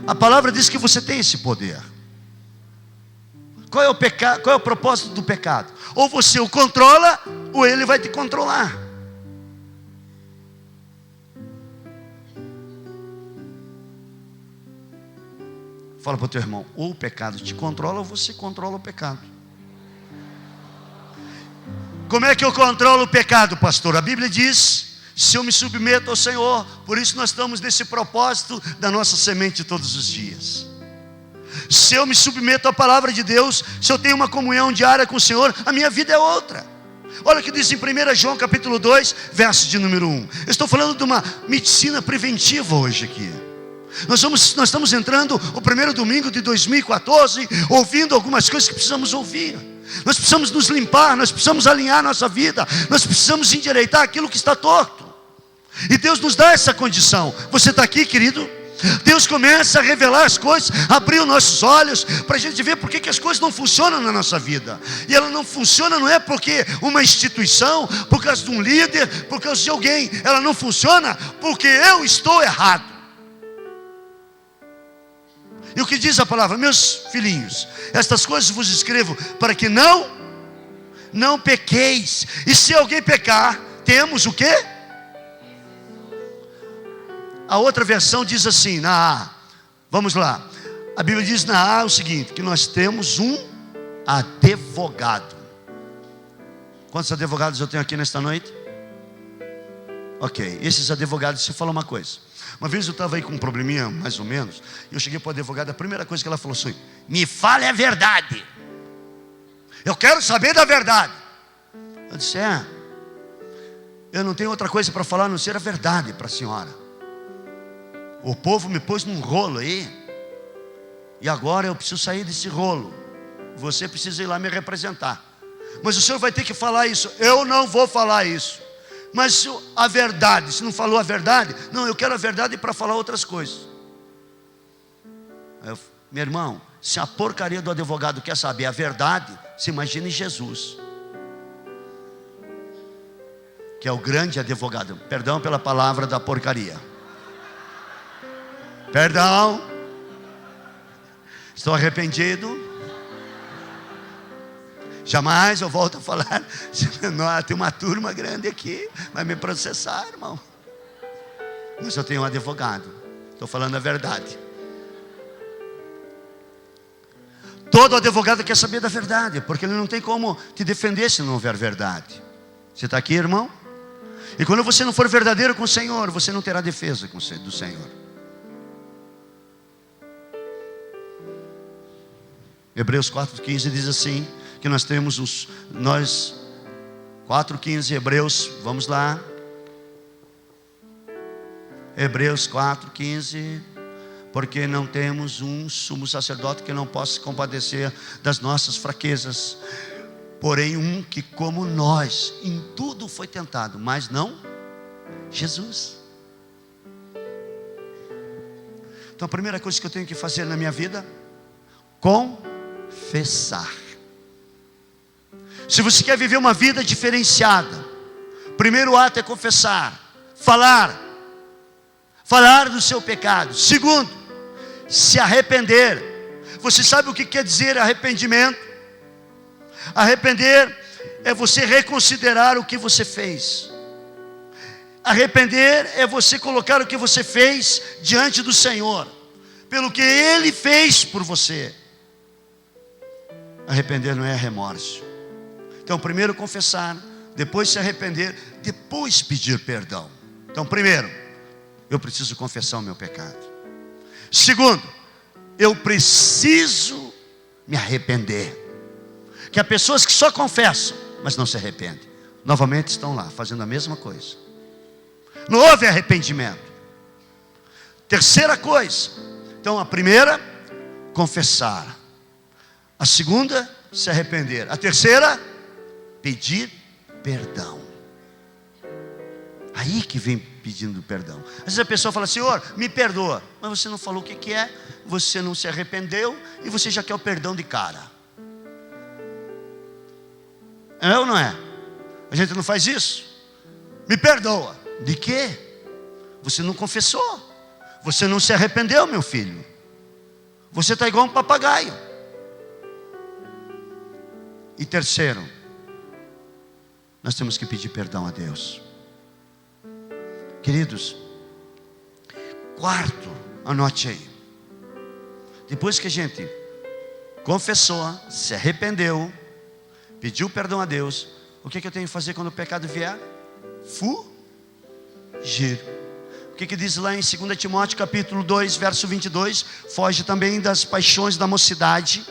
A palavra diz que você tem esse poder. Qual é o pecado? Qual é o propósito do pecado? Ou você o controla, ou ele vai te controlar. Fala para o teu irmão, ou o pecado te controla, ou você controla o pecado. Como é que eu controlo o pecado, pastor? A Bíblia diz, se eu me submeto ao Senhor, por isso nós estamos nesse propósito da nossa semente todos os dias. Se eu me submeto à palavra de Deus, se eu tenho uma comunhão diária com o Senhor, a minha vida é outra. Olha o que diz em 1 João capítulo 2, verso de número 1. Eu estou falando de uma medicina preventiva hoje aqui. Nós estamos entrando o primeiro domingo de 2014, ouvindo algumas coisas que precisamos ouvir. Nós precisamos nos limpar, nós precisamos alinhar nossa vida, nós precisamos endireitar aquilo que está torto. E Deus nos dá essa condição. Você está aqui, querido? Deus começa a revelar as coisas, abrir os nossos olhos, para a gente ver por que as coisas não funcionam na nossa vida. E ela não funciona não é porque uma instituição, por causa de um líder, por causa de alguém. Ela não funciona porque eu estou errado. E o que diz a palavra? Meus filhinhos, estas coisas vos escrevo para que não pequeis. E se alguém pecar, temos o quê? A outra versão diz assim, na A. Vamos lá. A Bíblia diz na A o seguinte, que nós temos um advogado. Quantos advogados eu tenho aqui nesta noite? Ok, esses advogados, se falar uma coisa. Uma vez eu estava aí com um probleminha, mais ou menos, e eu cheguei para o advogado, a primeira coisa que ela falou assim, me fale a verdade. Eu quero saber da verdade. Eu disse, eu não tenho outra coisa para falar a não ser a verdade para a senhora. O povo me pôs num rolo aí, e agora eu preciso sair desse rolo. Você precisa ir lá me representar. Mas o senhor vai ter que falar isso. Eu não vou falar isso. Mas a verdade, se não falou a verdade, não, eu quero a verdade para falar outras coisas. Meu irmão, se a porcaria do advogado quer saber a verdade, se imagine Jesus, que é o grande advogado. Perdão pela palavra da porcaria. Perdão. Estou arrependido. Jamais eu volto a falar. Tem uma turma grande aqui, vai me processar, irmão. Mas eu tenho um advogado. Estou falando a verdade. Todo advogado quer saber da verdade, porque ele não tem como te defender se não houver verdade. Você está aqui, irmão? E quando você não for verdadeiro com o Senhor, você não terá defesa do Senhor. Hebreus 4,15 diz assim, que nós temos 4,15 Hebreus, vamos lá. Hebreus 4,15, porque não temos um sumo sacerdote que não possa se compadecer das nossas fraquezas, porém um que como nós, em tudo foi tentado, mas não Jesus. Então a primeira coisa que eu tenho que fazer na minha vida, confessar. Se você quer viver uma vida diferenciada, o primeiro ato é confessar, falar do seu pecado. Segundo, se arrepender. Você sabe o que quer dizer arrependimento? Arrepender é você reconsiderar o que você fez. Arrepender é você colocar o que você fez diante do Senhor, pelo que Ele fez por você. Arrepender não é remorso. Então primeiro confessar, depois se arrepender, depois pedir perdão. Então primeiro, eu preciso confessar o meu pecado. Segundo, eu preciso me arrepender. Que há pessoas que só confessam, mas não se arrependem. Novamente estão lá, fazendo a mesma coisa. Não houve arrependimento. Terceira coisa. Então a primeira, confessar. A segunda, se arrepender. A terceira, pedir perdão. Aí que vem pedindo perdão. Às vezes a pessoa fala, Senhor, me perdoa. Mas você não falou o que é, você não se arrependeu e você já quer o perdão de cara. É ou não é? A gente não faz isso? Me perdoa. De quê? Você não confessou. Você não se arrependeu, meu filho. Você está igual um papagaio. E terceiro, nós temos que pedir perdão a Deus. Queridos, quarto, anote aí. Depois que a gente confessou, se arrependeu, pediu perdão a Deus, o que eu tenho que fazer quando o pecado vier? Fugir. O que diz lá em 2 Timóteo capítulo 2, verso 22? Foge também das paixões da mocidade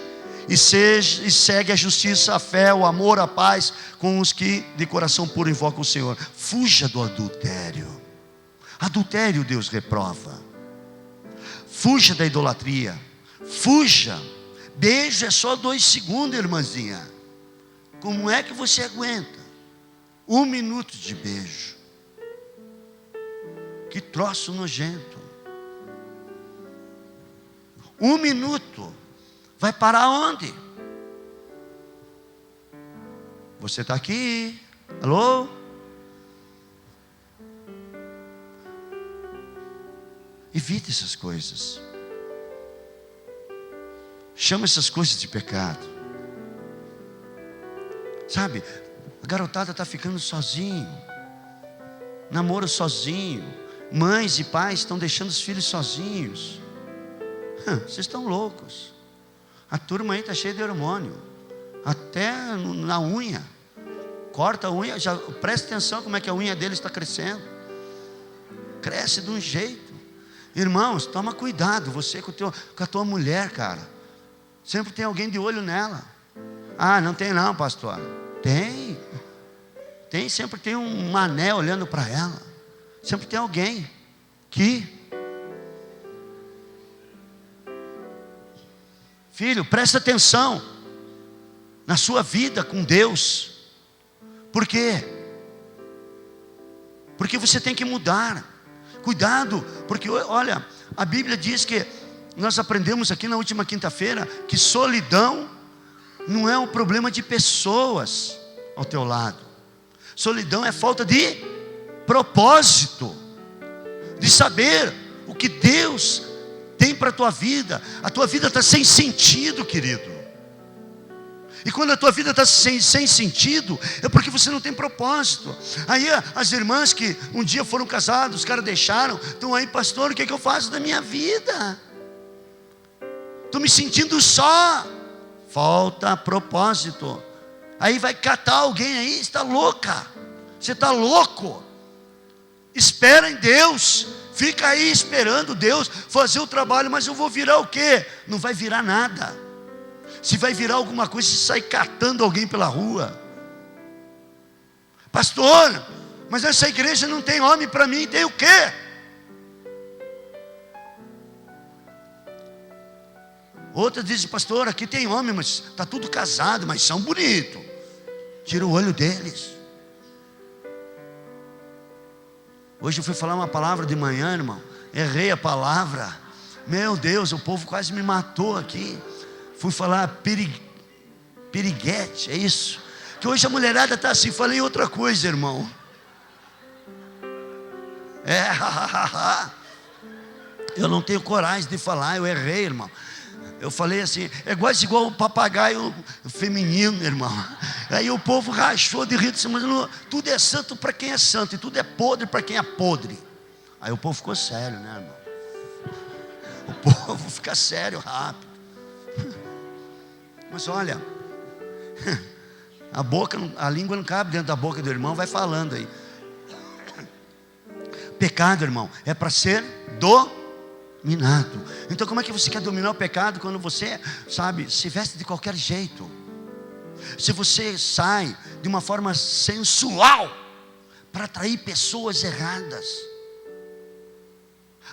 e segue a justiça, a fé, o amor, a paz com os que de coração puro invocam o Senhor. Fuja do adultério. Adultério Deus reprova. Fuja da idolatria. Fuja. Beijo é só 2 segundos, irmãzinha. Como é que você aguenta 1 minuto de beijo? Que troço nojento. 1 minuto. Vai parar onde? Você está aqui. Alô? Evite essas coisas. Chama essas coisas de pecado. Sabe, a garotada está ficando sozinho. Namoro sozinho. Mães e pais estão deixando os filhos sozinhos. Vocês estão loucos. A turma aí está cheia de hormônio. Até na unha. Corta a unha, já presta atenção como é que a unha deles está crescendo. Cresce de um jeito. Irmãos, toma cuidado. Você com a tua mulher, cara. Sempre tem alguém de olho nela. Ah, não tem não, pastor. Tem. Tem, sempre tem um mané olhando para ela. Sempre tem alguém que... Filho, presta atenção na sua vida com Deus. Por quê? Porque você tem que mudar. Cuidado, porque olha, a Bíblia diz que nós aprendemos aqui na última quinta-feira que solidão não é um problema de pessoas ao teu lado. Solidão é falta de propósito, de saber o que Deus tem para a tua vida. A tua vida está sem sentido, querido. E quando a tua vida está sem sentido, é porque você não tem propósito. Aí as irmãs que um dia foram casadas, os caras deixaram, estão aí, pastor, o que é que eu faço da minha vida? Estou me sentindo só. Falta propósito. Aí vai catar alguém aí, está louca. Você está louco. Espera em Deus. Fica aí esperando Deus fazer o trabalho. Mas eu vou virar o quê? Não vai virar nada. Se vai virar alguma coisa, se sai catando alguém pela rua. Pastor, mas essa igreja não tem homem para mim. Tem o quê? Outra diz, pastor, aqui tem homem, mas está tudo casado, mas são bonitos. Tira o olho deles. Hoje eu fui falar uma palavra de manhã, irmão. Errei a palavra. Meu Deus, o povo quase me matou aqui. Fui falar piriguete, é isso. Que hoje a mulherada está assim. Falei outra coisa, irmão. Eu não tenho coragem de falar, eu errei, irmão. Eu falei assim, é quase igual o papagaio feminino, irmão. Aí o povo rachou de rir, disse, mas não, tudo é santo para quem é santo, e tudo é podre para quem é podre. Aí o povo ficou sério, né, irmão? O povo fica sério rápido. Mas olha, a língua não cabe dentro da boca do irmão, vai falando aí. Pecado, irmão, é para ser dominado. Então como é que você quer dominar o pecado quando você, sabe, se veste de qualquer jeito? Se você sai de uma forma sensual para atrair pessoas erradas.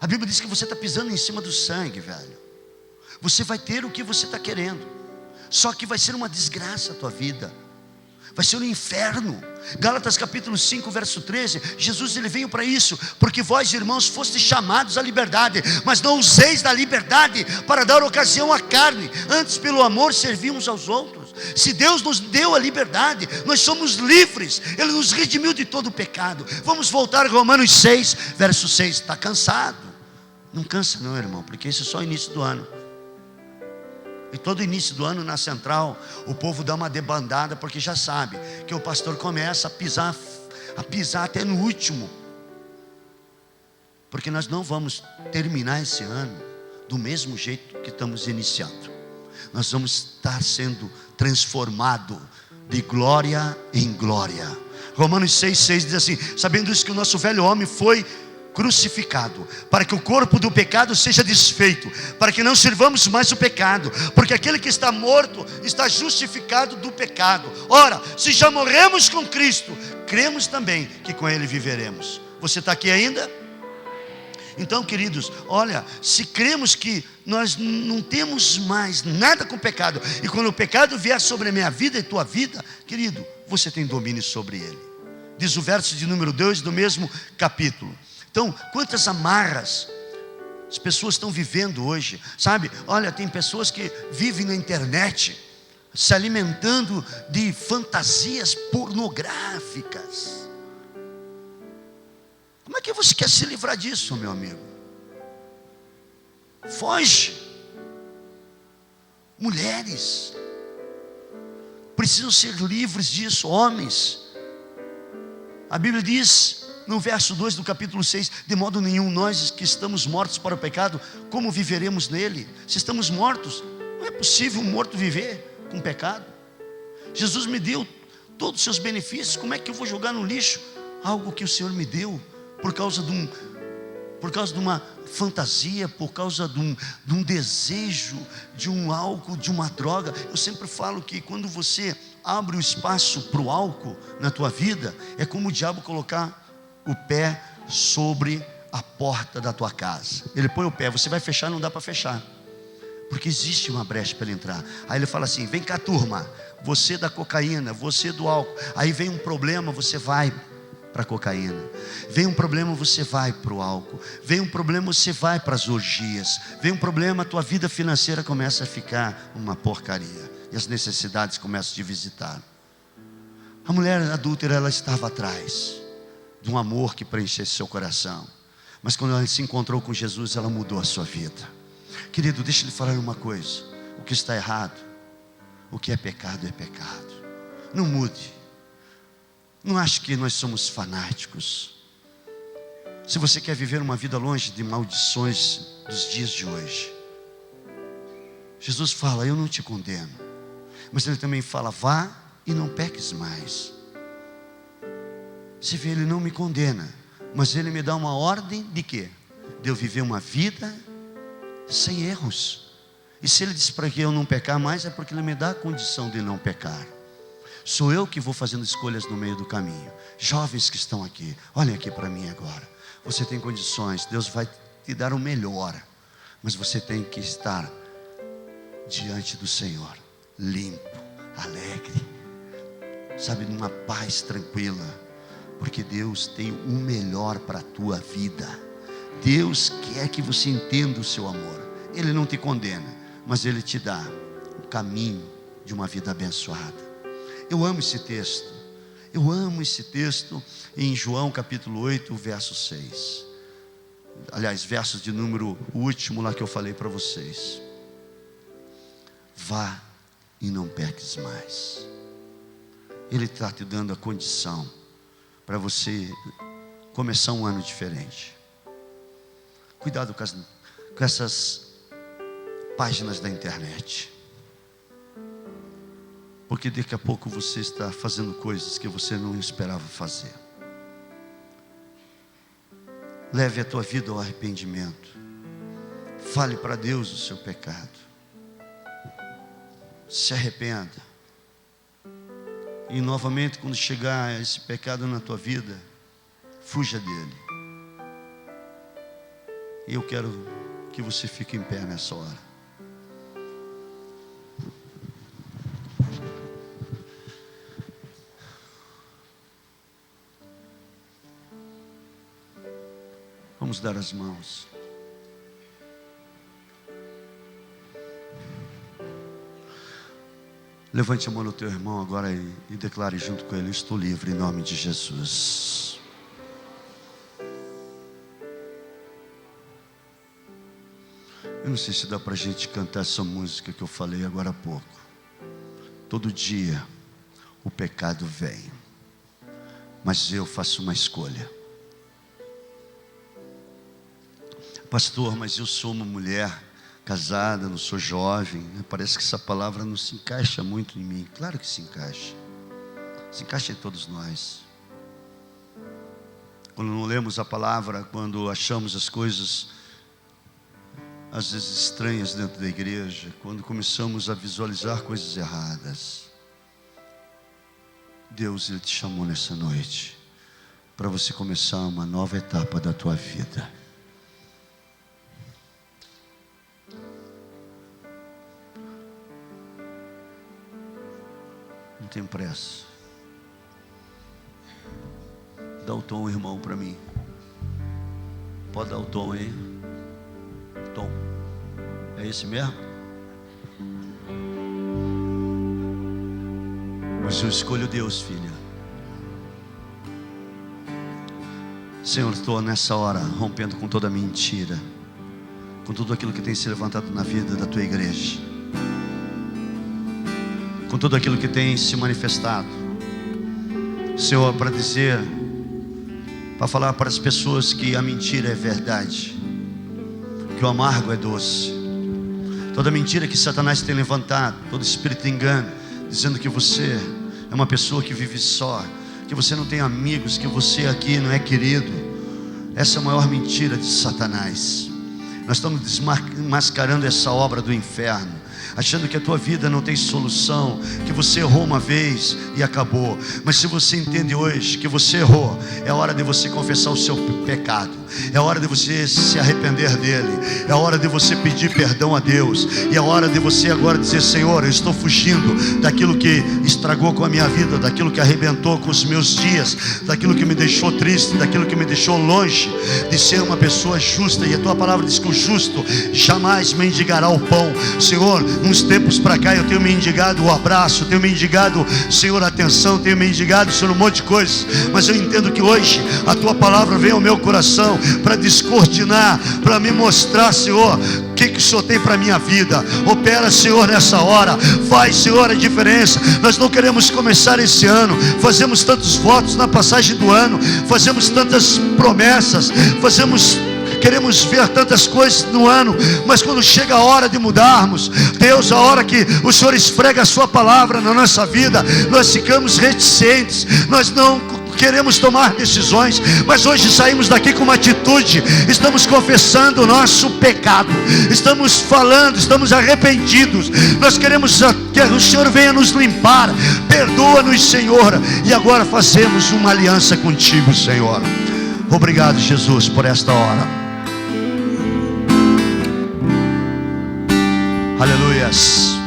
A Bíblia diz que você está pisando em cima do sangue, velho. Você vai ter o que você está querendo. Só que vai ser uma desgraça a tua vida. Vai ser um inferno. Gálatas capítulo 5, verso 13. Jesus ele veio para isso. Porque vós, irmãos, fostes chamados à liberdade, mas não useis da liberdade para dar ocasião à carne. Antes pelo amor servi uns aos outros. Se Deus nos deu a liberdade, nós somos livres. Ele nos redimiu de todo o pecado. Vamos voltar a Romanos 6, verso 6. Está cansado? Não cansa não, irmão, porque isso é só o início do ano. E todo início do ano na central, o povo dá uma debandada, porque já sabe que o pastor começa a pisar até no último. Porque nós não vamos terminar esse ano do mesmo jeito que estamos iniciando. Nós vamos estar sendo transformados de glória em glória. Romanos 6,6 diz assim: sabendo isso, que o nosso velho homem foi crucificado, para que o corpo do pecado seja desfeito, para que não sirvamos mais o pecado, porque aquele que está morto está justificado do pecado. Ora, se já morremos com Cristo, cremos também que com Ele viveremos. Você está aqui ainda? Então, queridos, olha, se cremos que nós não temos mais nada com o pecado, e quando o pecado vier sobre a minha vida e tua vida, querido, você tem domínio sobre ele. Diz o verso de número 2 do mesmo capítulo. Então, quantas amarras as pessoas estão vivendo hoje, sabe? Olha, tem pessoas que vivem na internet, se alimentando de fantasias pornográficas. Como é que você quer se livrar disso, meu amigo? Foge. Mulheres precisam ser livres disso, homens. A Bíblia diz no verso 2 do capítulo 6: de modo nenhum nós que estamos mortos para o pecado, como viveremos nele? Se estamos mortos, não é possível um morto viver com pecado. Jesus me deu todos os seus benefícios, como é que eu vou jogar no lixo algo que o Senhor me deu? Por causa de uma fantasia, por causa de um desejo, de um álcool, de uma droga. Eu sempre falo que quando você abre o espaço para o álcool na tua vida, é como o diabo colocar o pé sobre a porta da tua casa. Ele põe o pé, você vai fechar, não dá para fechar, porque existe uma brecha para ele entrar. Aí ele fala assim: vem cá, turma, você da cocaína, você do álcool. Aí vem um problema, você vai para a cocaína. Vem um problema, você vai para o álcool. Vem um problema, você vai para as orgias. Vem um problema, a tua vida financeira começa a ficar uma porcaria, e as necessidades começam a te visitar. A mulher adúltera, ela estava atrás de um amor que preenchesse seu coração, mas quando ela se encontrou com Jesus, ela mudou a sua vida. Querido, deixa eu lhe falar uma coisa: o que está errado, o que é pecado é pecado. Não mude. Não acho que nós somos fanáticos. Se você quer viver uma vida longe de maldições dos dias de hoje, Jesus fala: eu não te condeno, mas Ele também fala: vá e não peques mais. Você vê, Ele não me condena, mas Ele me dá uma ordem de quê? De eu viver uma vida sem erros. E se Ele diz para que eu não pecar mais, é porque Ele me dá a condição de não pecar. Sou eu que vou fazendo escolhas no meio do caminho. Jovens que estão aqui, olhem aqui para mim agora. Você tem condições, Deus vai te dar o melhor, mas você tem que estar diante do Senhor, limpo, alegre, sabe, numa paz tranquila, porque Deus tem o melhor para a tua vida. Deus quer que você entenda o seu amor. Ele não te condena, mas Ele te dá o caminho de uma vida abençoada. Eu amo esse texto. Eu amo esse texto em João capítulo 8, verso 6. Aliás, versos de número último lá que eu falei para vocês. Vá e não peques mais. Ele está te dando a condição para você começar um ano diferente. Cuidado com essas páginas da internet, porque daqui a pouco você está fazendo coisas que você não esperava fazer. Leve a tua vida ao arrependimento. Fale para Deus o seu pecado. Se arrependa. E novamente, quando chegar esse pecado na tua vida, fuja dele. E eu quero que você fique em pé nessa hora. Vamos dar as mãos. Levante a mão no teu irmão agora e declare junto com ele: estou livre em nome de Jesus. Eu não sei se dá para a gente cantar essa música que eu falei agora há pouco. Todo dia o pecado vem, mas eu faço uma escolha. Pastor, mas eu sou uma mulher casada, não sou jovem. Parece que essa palavra não se encaixa muito em mim. Claro que se encaixa. Se encaixa em todos nós. Quando não lemos a palavra, quando achamos as coisas às vezes estranhas dentro da igreja, quando começamos a visualizar coisas erradas, Deus, Ele te chamou nessa noite para você começar uma nova etapa da tua vida. Não tem pressa. Dá o tom, irmão, para mim. Pode dar o tom aí. Tom. É esse mesmo? Mas eu escolho Deus, filha. Senhor, estou nessa hora rompendo com toda mentira, com tudo aquilo que tem se levantado na vida da tua igreja, com tudo aquilo que tem se manifestado, Senhor, para dizer, para falar para as pessoas que a mentira é verdade, que o amargo é doce. Toda mentira que Satanás tem levantado, todo espírito de engano, dizendo que você é uma pessoa que vive só, que você não tem amigos, que você aqui não é querido. Essa é a maior mentira de Satanás. Nós estamos desmascarando essa obra do inferno, achando que a tua vida não tem solução, que você errou uma vez e acabou. Mas se você entende hoje que você errou, é hora de você confessar o seu pecado, é hora de você se arrepender dele, é hora de você pedir perdão a Deus, e é hora de você agora dizer: Senhor, eu estou fugindo daquilo que estragou com a minha vida, daquilo que arrebentou com os meus dias, daquilo que me deixou triste, daquilo que me deixou longe de ser uma pessoa justa. E a tua palavra diz que o justo jamais mendigará o pão. Senhor, uns tempos para cá eu tenho mendigado o abraço, tenho mendigado, Senhor, a atenção, tenho mendigado, Senhor, um monte de coisas, mas eu entendo que hoje a tua palavra vem ao meu coração para descortinar, para me mostrar, Senhor, o que o Senhor tem para a minha vida. Opera, Senhor, nessa hora, faz, Senhor, a diferença. Nós não queremos começar esse ano, fazemos tantos votos na passagem do ano, fazemos tantas promessas, queremos ver tantas coisas no ano, mas quando chega a hora de mudarmos, Deus, a hora que o Senhor esfrega a sua palavra na nossa vida, nós ficamos reticentes, nós não queremos tomar decisões. Mas hoje saímos daqui com uma atitude, estamos confessando o nosso pecado, estamos falando, estamos arrependidos, nós queremos que o Senhor venha nos limpar. Perdoa-nos, Senhor, e agora fazemos uma aliança contigo, Senhor. Obrigado, Jesus, por esta hora. Aleluias.